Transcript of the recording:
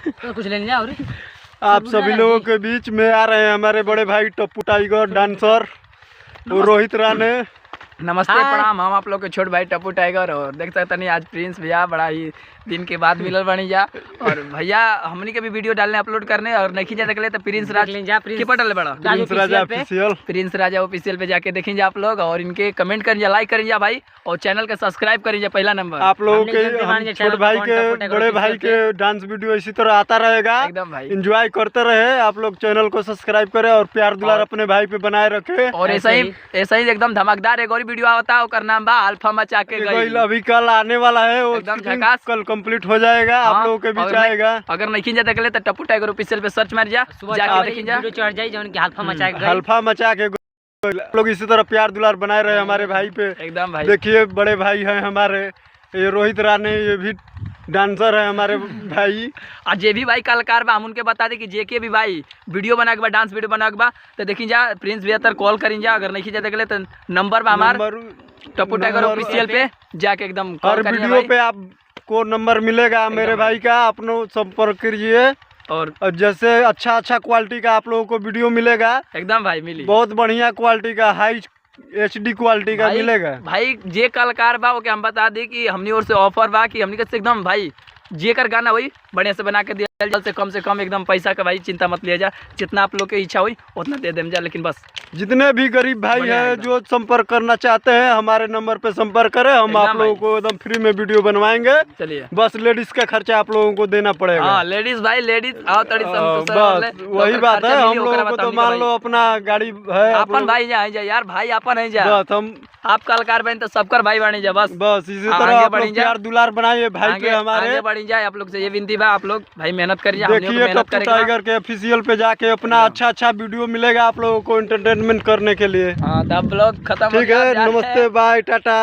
तो कुछ ले लिया और आप सभी लोगों के बीच में आ रहे हैं हमारे बड़े भाई टप्पू टाइगर डांसर रोहित राणे। नमस्ते प्रणाम। हम आप लोग के छोट भाई टप्पू टाइगर और देख सकते नहीं आज प्रिंस भैया बड़ा ही दिन के बाद मिलल बनी जा और भैया हमनी के भी वीडियो डालने अपलोड करने और नहीं जा सकले तो प्रिंस राजा के पटल बड़ा प्रिंस राजा ऑफिशियल पे जाके देखेंगे आप लोग और इनके कमेंट करिए लाइक करिए भाई और चैनल के सब्सक्राइब करिए। पहला नंबर आप लोगों के छोट भाई के बड़े भाई के डांस वीडियो इसी तरह आता रहेगा एकदम भाई। एंजॉय करते रहे। आप लोग चैनल को सब्सक्राइब करें और प्यार दुलार अपने भाई पे बनाए रखे। और ऐसा ही एकदम धमाकेदार एक और वीडियो आता है और नाम बा अल्फा मचा के गई। अभी कल आने वाला है वो एकदम झकास। कल कंप्लीट हो जाएगा। आप लोगों के बीच आएगा। अगर नहीं जाते के लिए तो टप्पू टाइगर ऑफिशियल पे सर्च मार जा जाके देखिए जा चढ़ जाए जो उनके अल्फा मचा के लोग इसी तरह प्यार दुलार बनाए रहे हमारे भाई पे। एकदम भाई। देखिए बड़े भाई हैं हमारे ये रोहित राणे, ये भी डांसर है हमारे भाई। और जे भी भाई कलाकार बा हम उनके बता दे कि जे के भी भाई वीडियो बना के बा डांस वीडियो बना के बा तो देखी जा प्रिंस भैया तर कॉल करी जा। अगर नहीं जाते के लिए तो नंबर बा हमार टप्पू टाइगर ऑफिशियल पे जाके एकदम हर वीडियो पे आपको नंबर मिलेगा मेरे भाई का, अपनो संपर्क करिए। और जैसे अच्छा क्वालिटी का आप लोगों को वीडियो मिलेगा। एकदम भाई मिली बहुत बढ़िया क्वालिटी का हाई HD क्वालिटी का मिलेगा भाई। जे कलाकार बा ओके हम बता दी कि हमनी ओर से ऑफर बा कि हमनी के एकदम भाई जे कर गाना वही बढ़िया से बना के दिया जल्द से कम एकदम पैसा का भाई चिंता मत लिया जा। जितना आप लोग की इच्छा हुई उतना दे दें जा। लेकिन बस जितने भी गरीब भाई हैं जो संपर्क करना चाहते हैं हमारे नंबर पे संपर्क करें। हम आप लोगों को एकदम फ्री में वीडियो बनवाएंगे। चलिए बस लेडीज का खर्चा आप लोगों को देना पड़ेगा। हाँ लेडीज भाई लेडीज आओ तड़ी बस वही बात है। हम लोगों को तो मान लो अपना गाड़ी है अपन भाई जा यार भाई अपन है जा। बस हम आप कलाकार बन तो सबकर भाई बनी जा। बस इसी तरह आप लोग प्यार दुलार बनाइए भाई पे हमारे। आगे बढ़ी जाए आप लोग से ये विनती बा। आप लोग भाई मेहनत करिए। देखिए टप्पू टाइगर के ऑफिशियल पे जाके अपना अच्छा वीडियो मिलेगा आप लोगों को एंटरटेनमेंट करने के लिए। हाँ तब ब्लॉग खत्म। ठीक है, नमस्ते बाय टाटा।